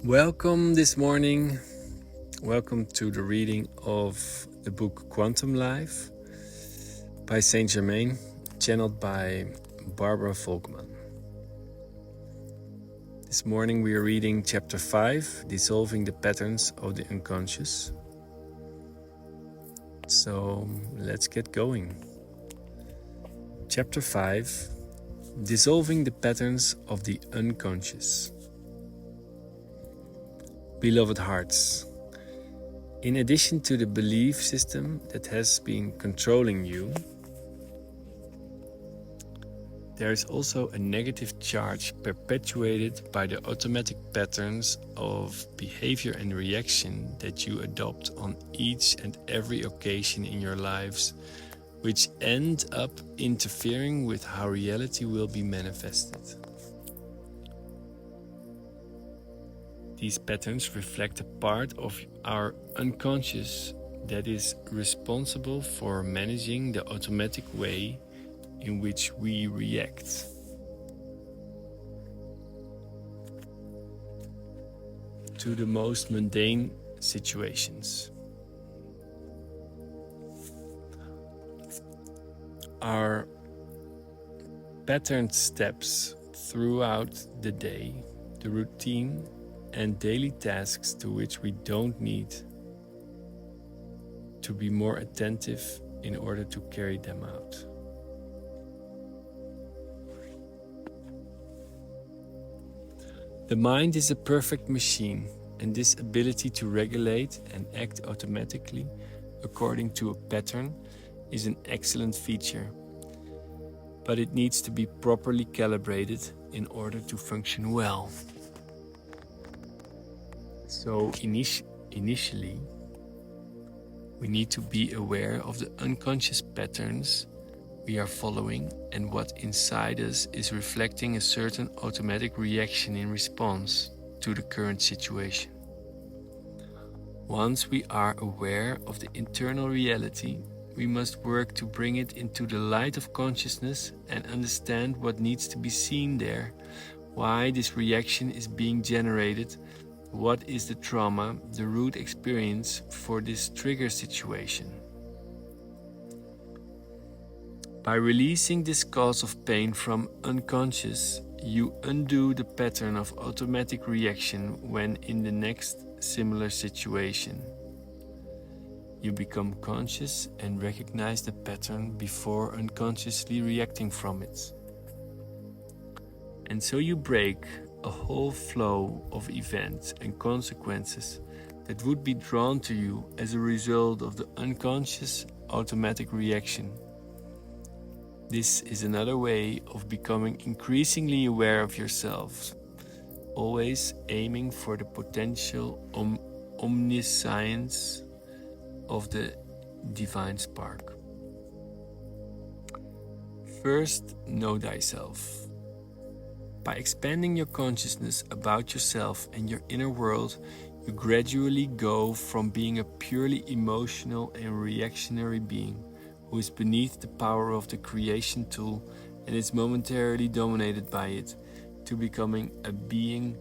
Welcome this morning. Welcome to the reading of the book Quantum Life by Saint Germain, channeled by Barbara Volkman. This morning we are reading chapter 5, Dissolving the Patterns of the Unconscious. So let's get going. Chapter 5, Dissolving the Patterns of the Unconscious. Beloved hearts, in addition to the belief system that has been controlling you, there is also a negative charge perpetuated by the automatic patterns of behavior and reaction that you adopt on each and every occasion in your lives, which end up interfering with how reality will be manifested. These patterns reflect a part of our unconscious that is responsible for managing the automatic way in which we react. To the most mundane situations. Our patterned steps throughout the day, the routine and daily tasks to which we don't need to be more attentive in order to carry them out. The mind is a perfect machine, and this ability to regulate and act automatically according to a pattern is an excellent feature, but it needs to be properly calibrated in order to function well. So initially, we need to be aware of the unconscious patterns we are following and what inside us is reflecting a certain automatic reaction in response to the current situation. Once we are aware of the internal reality, we must work to bring it into the light of consciousness and understand what needs to be seen there, why this reaction is being generated. What is the trauma, the root experience for this trigger situation? By releasing this cause of pain from unconscious, you undo the pattern of automatic reaction when in the next similar situation. You become conscious and recognize the pattern before unconsciously reacting from it. And so you break a whole flow of events and consequences that would be drawn to you as a result of the unconscious automatic reaction. This is another way of becoming increasingly aware of yourself, always aiming for the potential omniscience of the divine spark. First, know thyself. By expanding your consciousness about yourself and your inner world, you gradually go from being a purely emotional and reactionary being who is beneath the power of the creation tool and is momentarily dominated by it, to becoming a being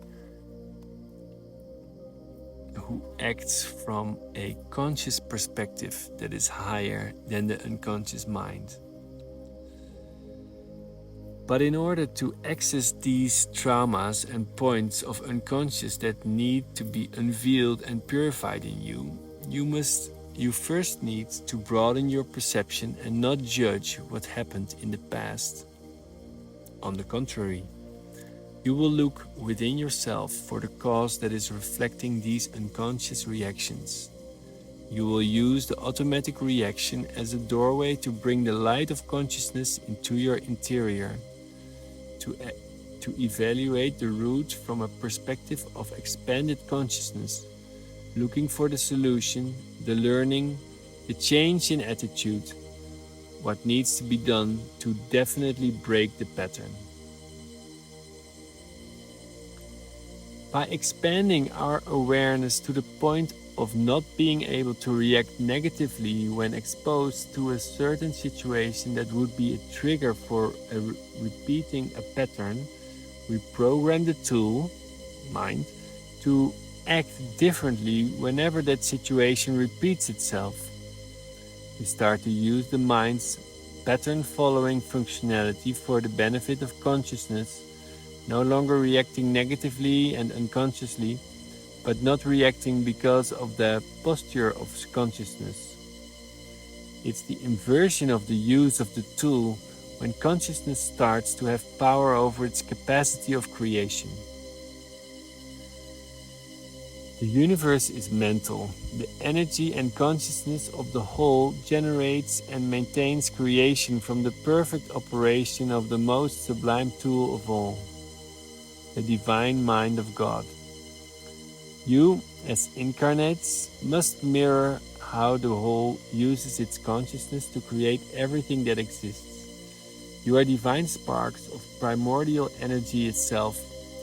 who acts from a conscious perspective that is higher than the unconscious mind. But in order to access these traumas and points of unconscious that need to be unveiled and purified in you, you first need to broaden your perception and not judge what happened in the past. On the contrary, you will look within yourself for the cause that is reflecting these unconscious reactions. You will use the automatic reaction as a doorway to bring the light of consciousness into your interior, to evaluate the root from a perspective of expanded consciousness, looking for the solution, the learning, the change in attitude, what needs to be done to definitely break the pattern. By expanding our awareness to the point of not being able to react negatively when exposed to a certain situation that would be a trigger for repeating a pattern, we program the tool, mind, to act differently whenever that situation repeats itself. You start to use the mind's pattern-following functionality for the benefit of consciousness, no longer reacting negatively and unconsciously, but not reacting because of the posture of consciousness. It's the inversion of the use of the tool when consciousness starts to have power over its capacity of creation. The universe is mental. The energy and consciousness of the whole generates and maintains creation from the perfect operation of the most sublime tool of all, the divine mind of God. You, as incarnates, must mirror how the whole uses its consciousness to create everything that exists. You are divine sparks of primordial energy itself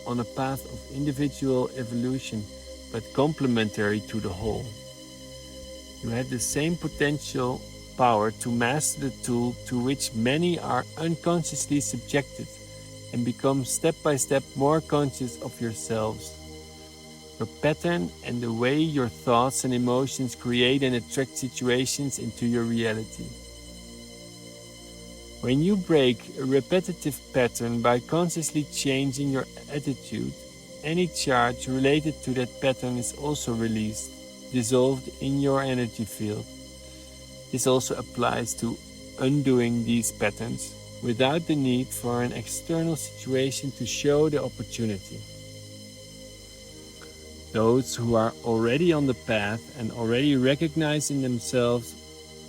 on a path of individual evolution, but complementary to the whole. You have the same potential power to master the tool to which many are unconsciously subjected and become step by step more conscious of yourselves. Your pattern and the way your thoughts and emotions create and attract situations into your reality. When you break a repetitive pattern by consciously changing your attitude, any charge related to that pattern is also released, dissolved in your energy field. This also applies to undoing these patterns without the need for an external situation to show the opportunity. Those who are already on the path and already recognize in themselves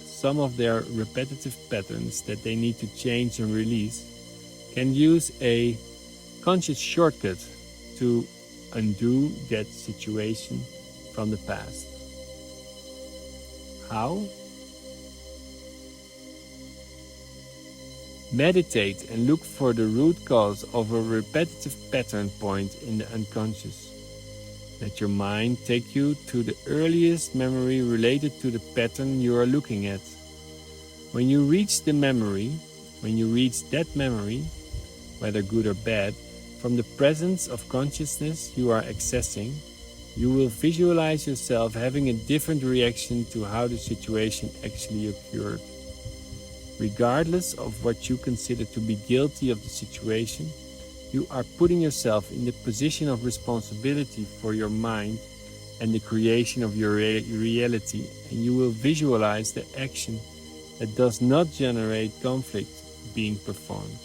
some of their repetitive patterns that they need to change and release can use a conscious shortcut to undo that situation from the past. How? Meditate and look for the root cause of a repetitive pattern point in the unconscious. Let your mind take you to the earliest memory related to the pattern you are looking at. When you reach that memory, whether good or bad, from the presence of consciousness you are accessing, you will visualize yourself having a different reaction to how the situation actually occurred. Regardless of what you consider to be guilty of the situation, you are putting yourself in the position of responsibility for your mind and the creation of your reality, and you will visualize the action that does not generate conflict being performed.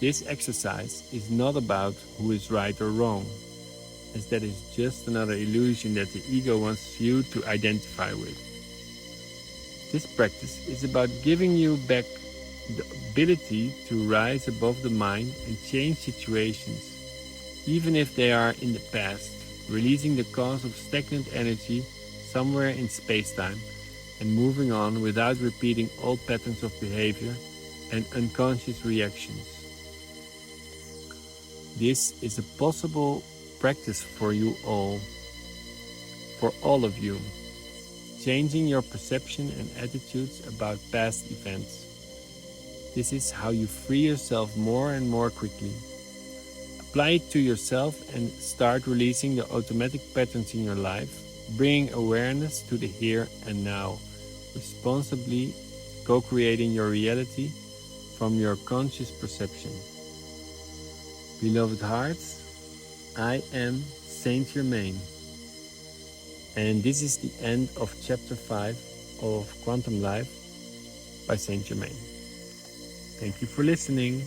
This exercise is not about who is right or wrong, as that is just another illusion that the ego wants you to identify with. This practice is about giving you back the ability to rise above the mind and change situations, even if they are in the past, releasing the cause of stagnant energy somewhere in space-time and moving on without repeating old patterns of behavior and unconscious reactions. This is a possible practice for you all, for all of you, changing your perception and attitudes about past events. This is how you free yourself more and more quickly. Apply it to yourself and start releasing the automatic patterns in your life, bringing awareness to the here and now, responsibly co-creating your reality from your conscious perception. Beloved hearts, I am Saint Germain. And this is the end of chapter 5 of Quantum Life by Saint Germain. Thank you for listening.